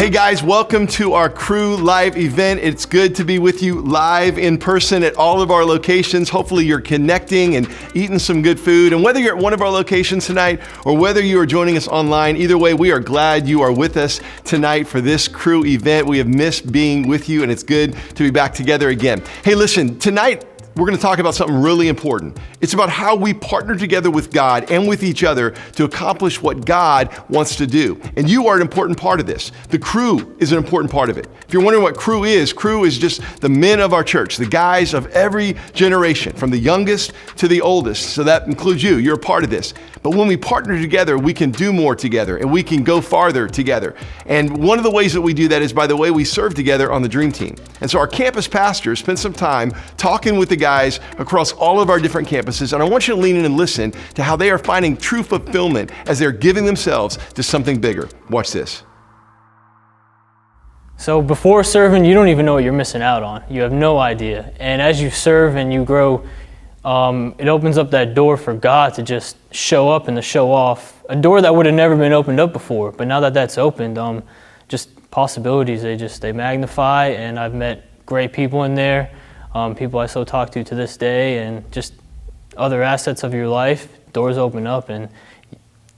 Hey guys, welcome to our Cru Live event. It's good to be with you live in person at all of our locations. Hopefully you're connecting and eating some good food. And whether you're at one of our locations tonight or whether you are joining us online, either way, we are glad you are with us tonight for this Cru event. We have missed being with you and it's good to be back together again. Hey, listen, tonight, we're going to talk about something really important. It's about how we partner together with God and with each other to accomplish what God wants to do. And you are an important part of this. The Cru is an important part of it. If you're wondering what Cru is just the men of our church, the guys of every generation, from the youngest to the oldest. So that includes you. You're a part of this. But when we partner together, we can do more together and we can go farther together. And one of the ways that we do that is by the way we serve together on the Dream Team. And so our campus pastors spent some time talking with the guys across all of our different campuses. And I want you to lean in and listen to how they are finding true fulfillment as they're giving themselves to something bigger. Watch this. So before serving, you don't even know what you're missing out on. You have no idea. And as you serve and you grow, it opens up that door for God to just show up and to show off. A door that would have never been opened up before. But now that that's opened, just possibilities, they magnify. And I've met great people in there, people I still talk to this day, and just other assets of your life. Doors open up and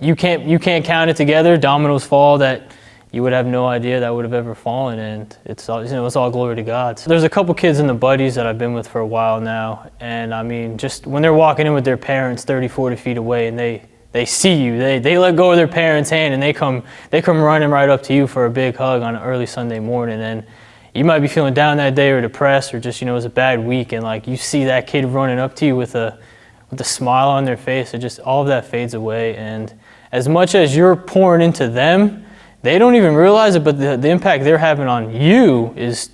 you can't count it together. Dominoes fall that you would have no idea that would have ever fallen, and it's all glory to God. So there's a couple kids in the buddies that I've been with for a while now, and I mean, just when they're walking in with their parents 30, 40 feet away and they see you, they let go of their parents' hand and they come running right up to you for a big hug on an early Sunday morning. And you might be feeling down that day or depressed or just, it was a bad week, and like you see that kid running up to you with a smile on their face, it just, all of that fades away. And as much as you're pouring into them, they don't even realize it, but the impact they're having on you is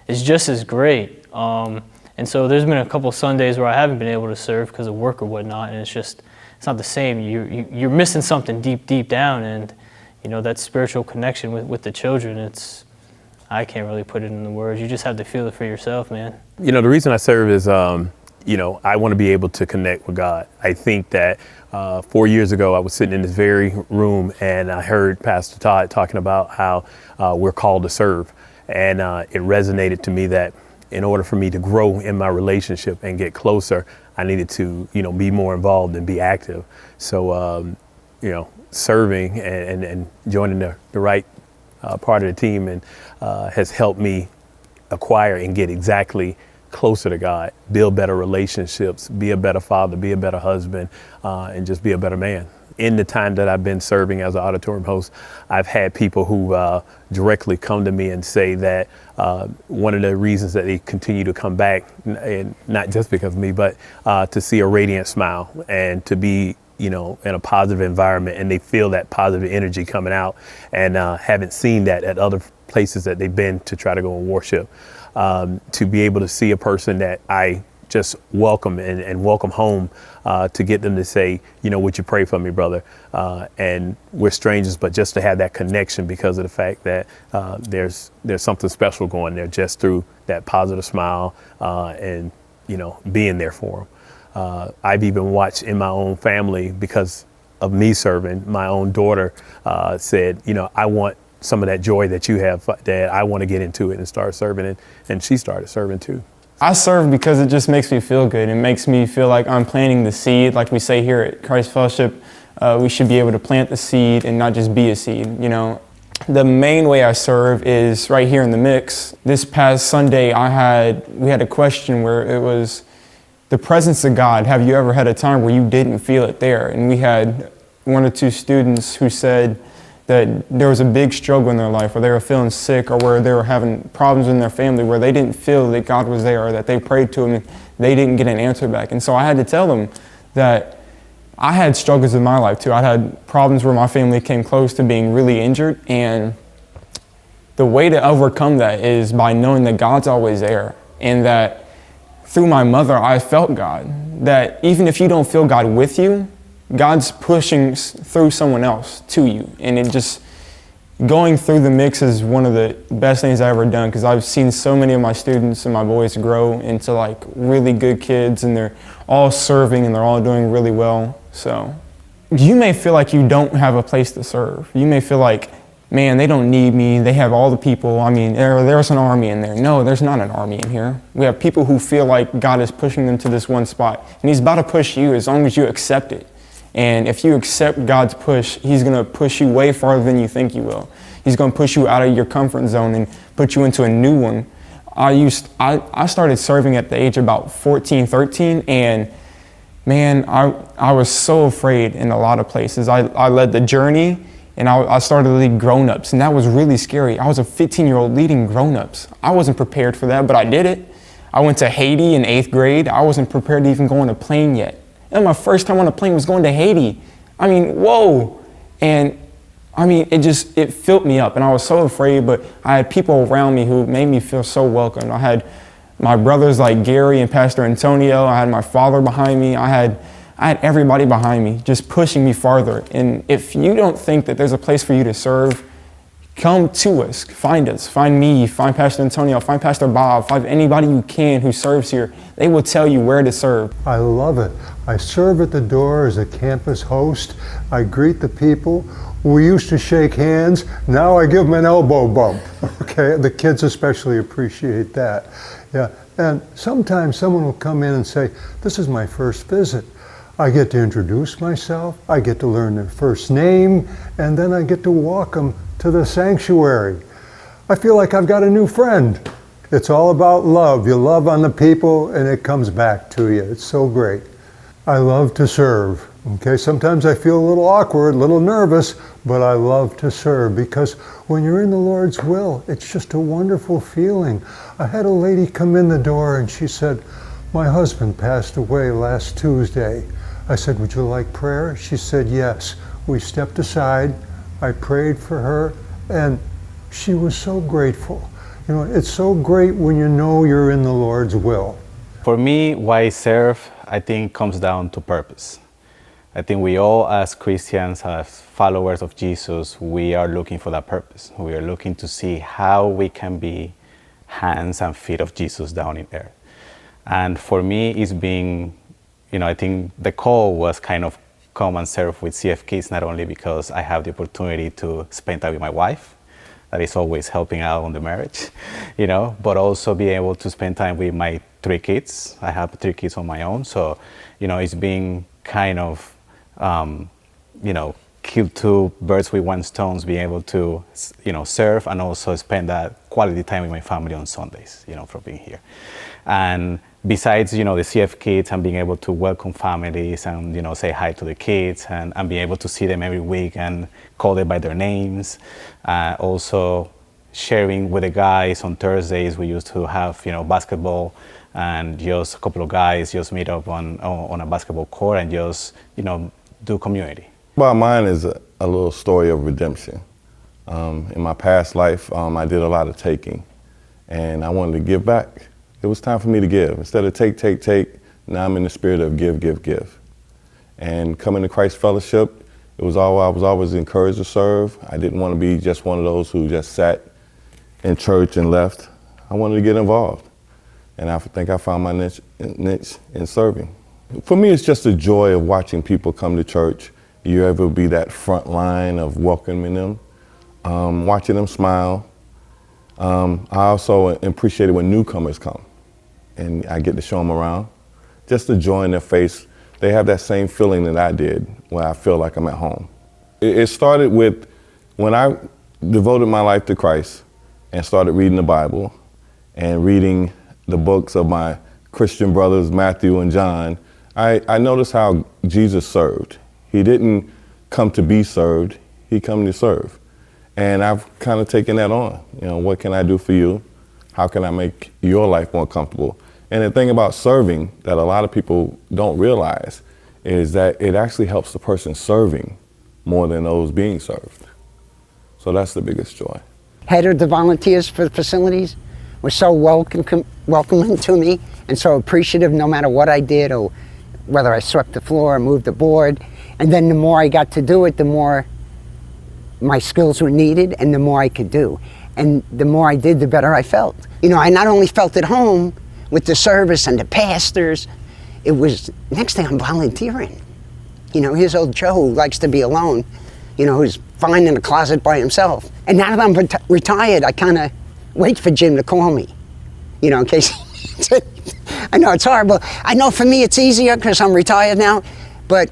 just as great. And so there's been a couple Sundays where I haven't been able to serve because of work or whatnot, and it's not the same. You're missing something deep down, and that spiritual connection with the children. I can't really put it in the words. You just have to feel it for yourself, man. The reason I serve is, I want to be able to connect with God. I think that 4 years ago, I was sitting in this very room and I heard Pastor Todd talking about how we're called to serve. And it resonated to me that in order for me to grow in my relationship and get closer, I needed to, be more involved and be active. So, serving and joining the right part of the team and has helped me acquire and get exactly closer to God, build better relationships, be a better father, be a better husband, and just be a better man. In the time that I've been serving as an auditorium host, I've had people who directly come to me and say that one of the reasons that they continue to come back, and not just because of me, but to see a radiant smile and to be in a positive environment, and they feel that positive energy coming out, and haven't seen that at other places that they've been to try to go and worship. To be able to see a person that I just welcome and welcome home, to get them to say, would you pray for me, brother? And we're strangers, but just to have that connection because of the fact that there's something special going there just through that positive smile and being there for them. I've even watched in my own family, because of me serving, my own daughter said, I want some of that joy that you have, Dad. I want to get into it and start serving it. And she started serving too. I serve because it just makes me feel good. It makes me feel like I'm planting the seed. Like we say here at Christ Fellowship, we should be able to plant the seed and not just be a seed. The main way I serve is right here in the mix. This past Sunday, we had a question where it was the presence of God. Have you ever had a time where you didn't feel it there? And we had one or two students who said that there was a big struggle in their life where they were feeling sick or where they were having problems in their family where they didn't feel that God was there or that they prayed to Him and they didn't get an answer back. And so I had to tell them that I had struggles in my life too. I had problems where my family came close to being really injured, and the way to overcome that is by knowing that God's always there, and that through my mother I felt God. That even if you don't feel God with you, God's pushing through someone else to you. And it just, going through the mix is one of the best things I've ever done, because I've seen so many of my students and my boys grow into like really good kids, and they're all serving and they're all doing really well. So you may feel like you don't have a place to serve. You may feel like man, they don't need me. They have all the people. I mean, there's an army in there. No, there's not an army in here. We have people who feel like God is pushing them to this one spot. And he's about to push you as long as you accept it. And if you accept God's push, he's going to push you way farther than you think you will. He's going to push you out of your comfort zone and put you into a new one. I started serving at the age of about 14, 13, and man, I was so afraid in a lot of places. I led the journey, and I started to lead grown-ups, and that was really scary. I was a 15-year-old leading grown-ups. I wasn't prepared for that, but I did it. I went to Haiti in 8th grade. I wasn't prepared to even go on a plane yet. And my first time on a plane was going to Haiti. I mean, whoa. And I mean, it filled me up, and I was so afraid, but I had people around me who made me feel so welcome. I had my brothers like Gary and Pastor Antonio. I had my father behind me. I had everybody behind me just pushing me farther. And if you don't think that there's a place for you to serve, come to us, find me, find Pastor Antonio, find Pastor Bob, find anybody you can who serves here. They will tell you where to serve. I love it. I serve at the door as a campus host. I greet the people. We used to shake hands. Now I give them an elbow bump. Okay, the kids especially appreciate that. Yeah, and sometimes someone will come in and say, "This is my first visit." I get to introduce myself. I get to learn their first name, and then I get to walk them to the sanctuary. I feel like I've got a new friend. It's all about love. You love on the people, and it comes back to you. It's so great. I love to serve. Okay, sometimes I feel a little awkward, a little nervous, but I love to serve because when you're in the Lord's will, it's just a wonderful feeling. I had a lady come in the door and she said, "My husband passed away last Tuesday." I said, "Would you like prayer?" She said, "Yes." We stepped aside, I prayed for her, and she was so grateful. You know, it's so great when you know you're in the Lord's will. For me, why I serve, I think comes down to purpose. I think we all, as Christians, as followers of Jesus, we are looking for that purpose. We are looking to see how we can be hands and feet of Jesus down in earth. And for me, it's been, I think the call was kind of come and serve with CF Kids, not only because I have the opportunity to spend time with my wife, that is always helping out on the marriage, but also be able to spend time with my 3 kids. I have 3 kids on my own, so, it's been kind of, kill 2 birds with 1 stone, being able to, serve and also spend that quality time with my family on Sundays, from being here. And besides, the CF Kids and being able to welcome families and, say hi to the kids and being able to see them every week and call them by their names. Also sharing with the guys on Thursdays, we used to have, basketball and just a couple of guys just meet up on a basketball court and just, do community. Well, mine is a little story of redemption. In my past life, I did a lot of taking, and I wanted to give back. It was time for me to give. Instead of take, now I'm in the spirit of give. And coming to Christ Fellowship, I was always encouraged to serve. I didn't want to be just one of those who just sat in church and left. I wanted to get involved. And I think I found my niche in serving. For me, it's just the joy of watching people come to church. You ever be that front line of welcoming them, watching them smile. I also appreciate it when newcomers come and I get to show them around. Just the joy in their face. They have that same feeling that I did where I feel like I'm at home. It started with when I devoted my life to Christ and started reading the Bible and reading the books of my Christian brothers, Matthew and John. I noticed how Jesus served. He didn't come to be served, he came to serve. And I've kind of taken that on. What can I do for you? How can I make your life more comfortable? And the thing about serving that a lot of people don't realize is that it actually helps the person serving more than those being served. So that's the biggest joy. Head of the volunteers for the facilities were so welcoming to me and so appreciative no matter what I did or whether I swept the floor or moved the board. And then the more I got to do it, the more my skills were needed and the more I could do. And the more I did, the better I felt. I not only felt at home with the service and the pastors, it was, next thing I'm volunteering. Here's old Joe who likes to be alone. who's fine in the closet by himself. And now that I'm retired, I kind of wait for Jim to call me, in case. I know it's horrible. I know for me it's easier because I'm retired now, but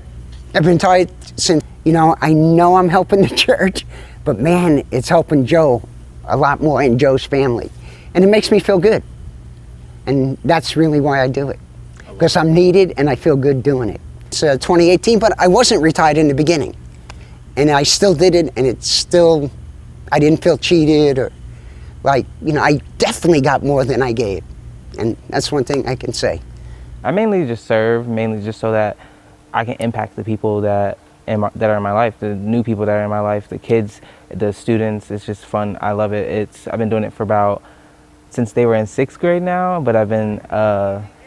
I've been retired since, I know I'm helping the church, but man, it's helping Joe a lot more and Joe's family. And it makes me feel good. And that's really why I do it. Because I'm needed and I feel good doing it. It's 2018, but I wasn't retired in the beginning. And I still did it, and I didn't feel cheated or I definitely got more than I gave. And that's one thing I can say. I mainly just serve, just so that I can impact the people that are in my life, the new people that are in my life, the kids, the students. It's just fun. I love it. I've been doing it since they were in 6th grade now, but I've been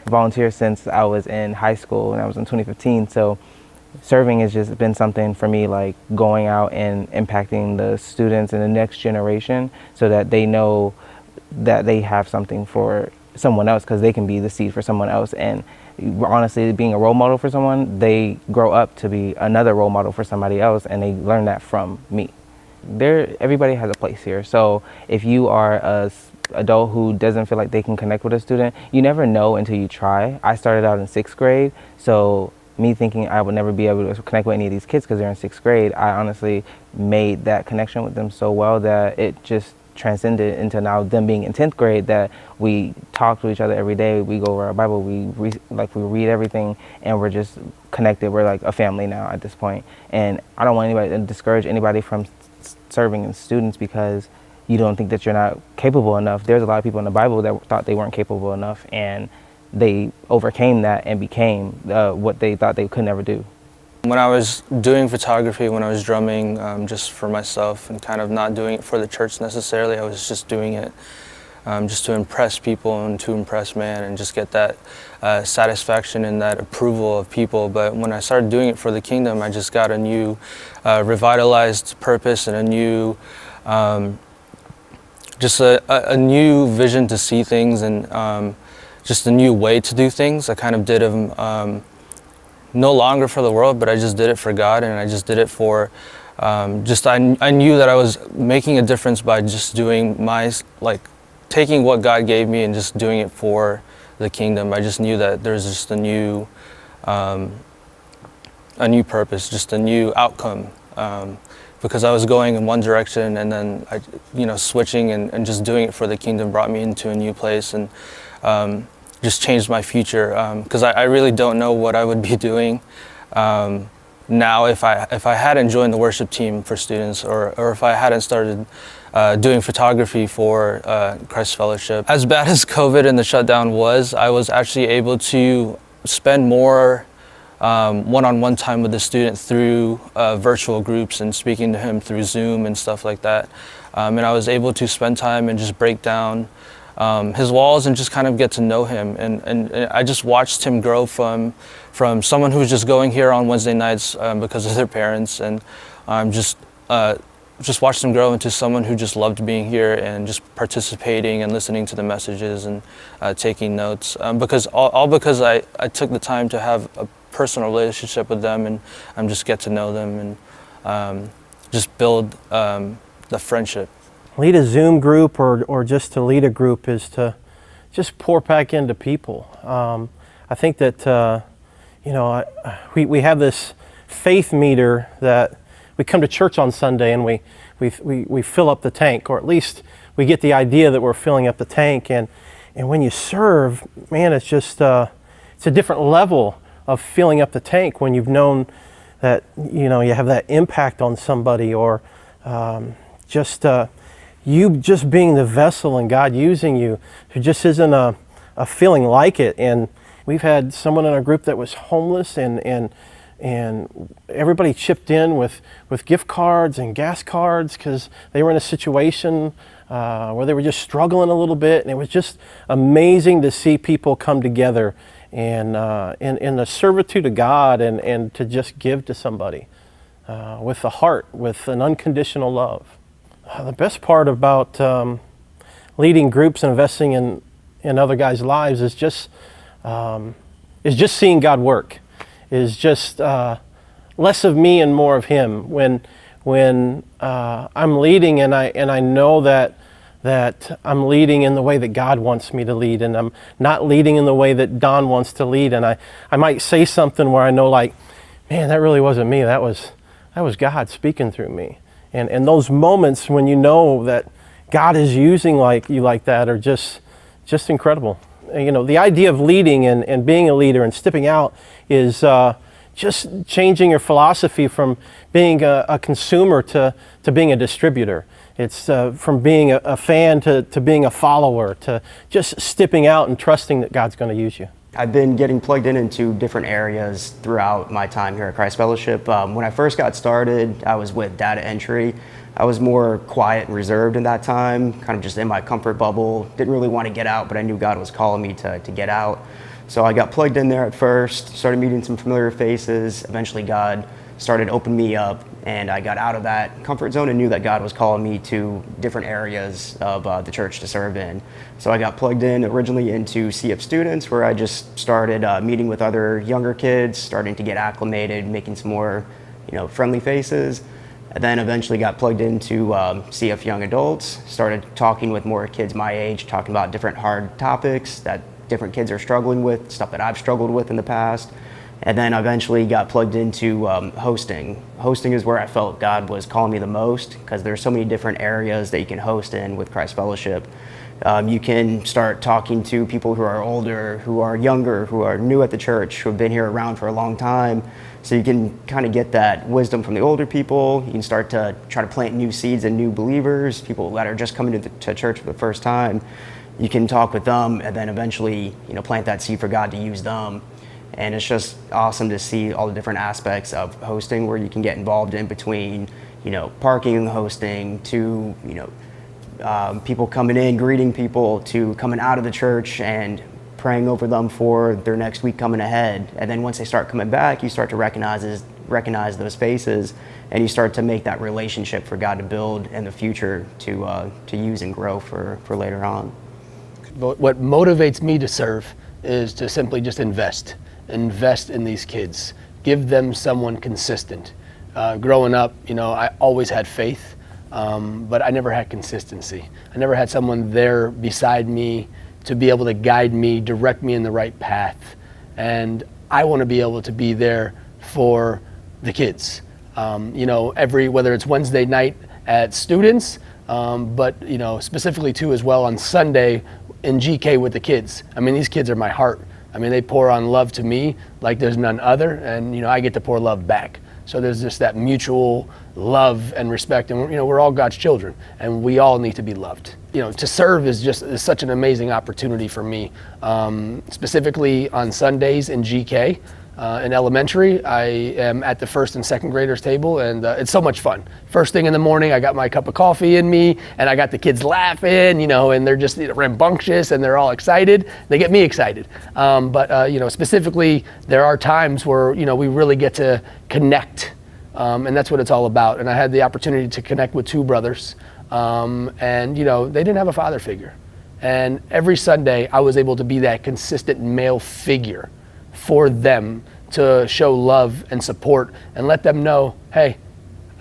volunteer since I was in high school, and I was in 2015. So serving has just been something for me, like going out and impacting the students and the next generation so that they know that they have something for someone else, because they can be the seed for someone else. And honestly, being a role model for someone, they grow up to be another role model for somebody else, and they learn that from me. Everybody has a place here. So if you are a adult who doesn't feel like they can connect with a student, you never know until you try. I started out in 6th grade, so me thinking I would never be able to connect with any of these kids because they're in 6th grade, I honestly made that connection with them so well that it just transcended into now them being in 10th grade, that we talk to each other every day. We go over our Bible, we read everything, and we're just connected. We're like a family now at this point. And I don't want anybody to discourage anybody from serving in students because you don't think that you're not capable enough. There's a lot of people in the Bible that thought they weren't capable enough, and they overcame that and became what they thought they could never do. When I was doing photography, when I was drumming just for myself and kind of not doing it for the church necessarily, I was just doing it just to impress people and to impress man and just get that satisfaction and that approval of people. But when I started doing it for the kingdom, I just got a new revitalized purpose and a new just a new vision to see things and just a new way to do things. I kind of did them no longer for the world, but I just did it for God, and I just did it for I knew that I was making a difference by just doing taking what God gave me and just doing it for the kingdom. I just knew that there's just a new purpose, just a new outcome. Because I was going in one direction, and then switching and just doing it for the kingdom brought me into a new place and just changed my future. Because I really don't know what I would be doing now if I hadn't joined the worship team for students, or if I hadn't started doing photography for Christ Fellowship. As bad as COVID and the shutdown was, I was actually able to spend more one-on-one time with the student through virtual groups and speaking to him through Zoom and stuff like that. And I was able to spend time and just break down his walls and just kind of get to know him. And I just watched him grow from someone who was just going here on Wednesday nights because of their parents, and just watched him grow into someone who just loved being here and just participating and listening to the messages and taking notes. Because I took the time to have a personal relationship with them and just get to know them and just build the friendship. Lead a Zoom group or just to lead a group is to just pour back into people. I think that we have this faith meter that we come to church on Sunday and we fill up the tank, or at least we get the idea that we're filling up the tank. And when you serve, man, it's just it's a different level of filling up the tank when you've known that you have that impact on somebody, or you just being the vessel and God using you. There just isn't a feeling like it. And we've had someone in our group that was homeless, and everybody chipped in with gift cards and gas cards because they were in a situation where they were just struggling a little bit. And it was just amazing to see people come together and in the servitude of God and to just give to somebody with the heart, with an unconditional love. The best part about leading groups and investing in other guys' lives is just seeing God work. Is just less of me and more of Him. When when I'm leading and I know that I'm leading in the way that God wants me to lead, and I'm not leading in the way that Don wants to lead. And I might say something where I know, like, man, that really wasn't me. That was God speaking through me. And those moments when you know that God is using you like that are just incredible. You know, the idea of leading and being a leader and stepping out is just changing your philosophy from being a consumer to being a distributor. It's from being a fan to being a follower, to just stepping out and trusting that God's going to use you. I've been getting plugged into different areas throughout my time here at Christ Fellowship. When I first got started, I was with data entry. I was more quiet and reserved in that time, kind of just in my comfort bubble. Didn't really want to get out, but I knew God was calling me to get out. So I got plugged in there at first, started meeting some familiar faces. Eventually God started opening me up, and I got out of that comfort zone and knew that God was calling me to different areas of the church to serve in. So I got plugged in originally into CF Students, where I just started meeting with other younger kids, starting to get acclimated, making some more, friendly faces. And then eventually got plugged into CF Young Adults, started talking with more kids my age, talking about different hard topics that different kids are struggling with, stuff that I've struggled with in the past. And then eventually got plugged into hosting. Hosting is where I felt God was calling me the most, because there's so many different areas that you can host in with Christ Fellowship. You can start talking to people who are older, who are younger, who are new at the church, who have been here around for a long time. So you can kind of get that wisdom from the older people. You can start to try to plant new seeds in new believers, people that are just coming to church for the first time. You can talk with them and then eventually, plant that seed for God to use them. And it's just awesome to see all the different aspects of hosting where you can get involved in between, parking and hosting to, people coming in, greeting people, to coming out of the church and praying over them for their next week coming ahead. And then once they start coming back, you start to recognize those faces, and you start to make that relationship for God to build in the future to use and grow for later on. What motivates me to serve is to simply just invest in these kids, give them someone consistent. Growing up, I always had faith, but I never had consistency. I never had someone there beside me to be able to guide me, direct me in the right path. And I want to be able to be there for the kids. Whether it's Wednesday night at Students, but specifically too as well on Sunday in GK with the kids. I mean, these kids are my heart. I mean, they pour on love to me like there's none other, and I get to pour love back. So there's just that mutual love and respect, and we're all God's children, and we all need to be loved. To serve is such an amazing opportunity for me. Specifically on Sundays in GK, in elementary, I am at the first and second graders table, and it's so much fun. First thing in the morning, I got my cup of coffee in me, and I got the kids laughing, and they're just rambunctious, and they're all excited. They get me excited. But specifically, there are times where, we really get to connect, and that's what it's all about. And I had the opportunity to connect with two brothers, and, they didn't have a father figure. And every Sunday, I was able to be that consistent male figure for them, to show love and support and let them know, hey,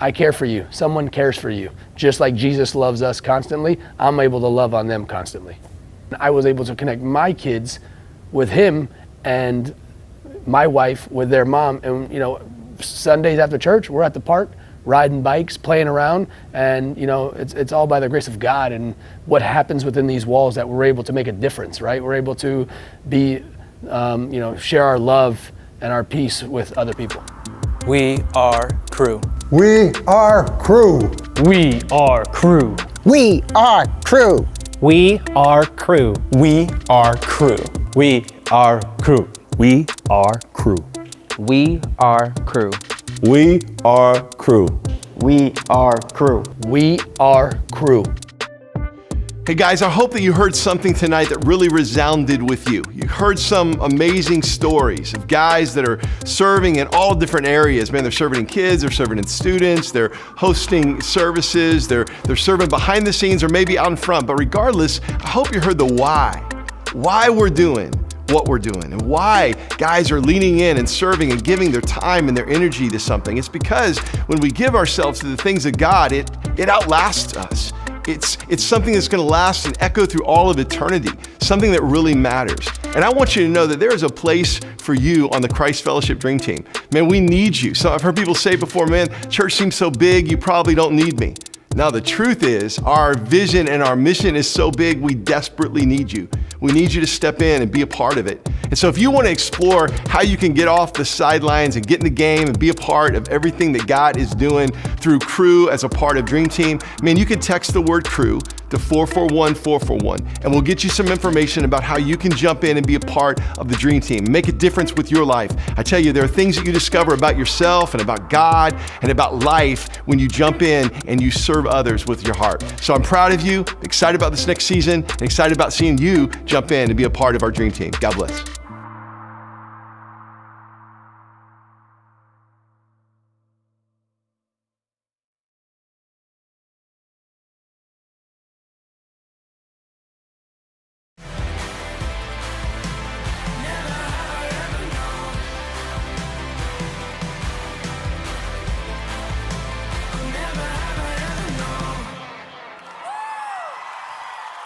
I care for you. Someone cares for you. Just like Jesus loves us constantly, I'm able to love on them constantly. I was able to connect my kids with him and my wife with their mom. And, Sundays after church, we're at the park, riding bikes, playing around, and it's all by the grace of God and what happens within these walls that we're able to make a difference, right? We're able to be share our love and our peace with other people. We are Cru. We are Cru. We are Cru. We are Cru. We are Cru. We are Cru. We are Cru. We are Cru. We are Cru. We are Cru. We are Cru. We are Cru. Hey guys, I hope that you heard something tonight that really resounded with you. You heard some amazing stories of guys that are serving in all different areas. Man, they're serving in kids, they're serving in students, they're hosting services, they're serving behind the scenes or maybe out in front. But regardless, I hope you heard the why we're doing what we're doing and why guys are leaning in and serving and giving their time and their energy to something. It's because when we give ourselves to the things of God, it outlasts us. It's something that's going to last and echo through all of eternity, something that really matters. And I want you to know that there is a place for you on the Christ Fellowship Dream Team. Man, we need you. So I've heard people say before, man, church seems so big, you probably don't need me. Now, the truth is, our vision and our mission is so big, we desperately need you. We need you to step in and be a part of it. And so if you want to explore how you can get off the sidelines and get in the game and be a part of everything that God is doing through Cru as a part of Dream Team, man, you can text the word Cru to 441-441, and we'll get you some information about how you can jump in and be a part of the Dream Team, make a difference with your life. I tell you, there are things that you discover about yourself and about God and about life when you jump in and you serve others with your heart. So I'm proud of you, excited about this next season, and excited about seeing you jump in and be a part of our Dream Team. God bless.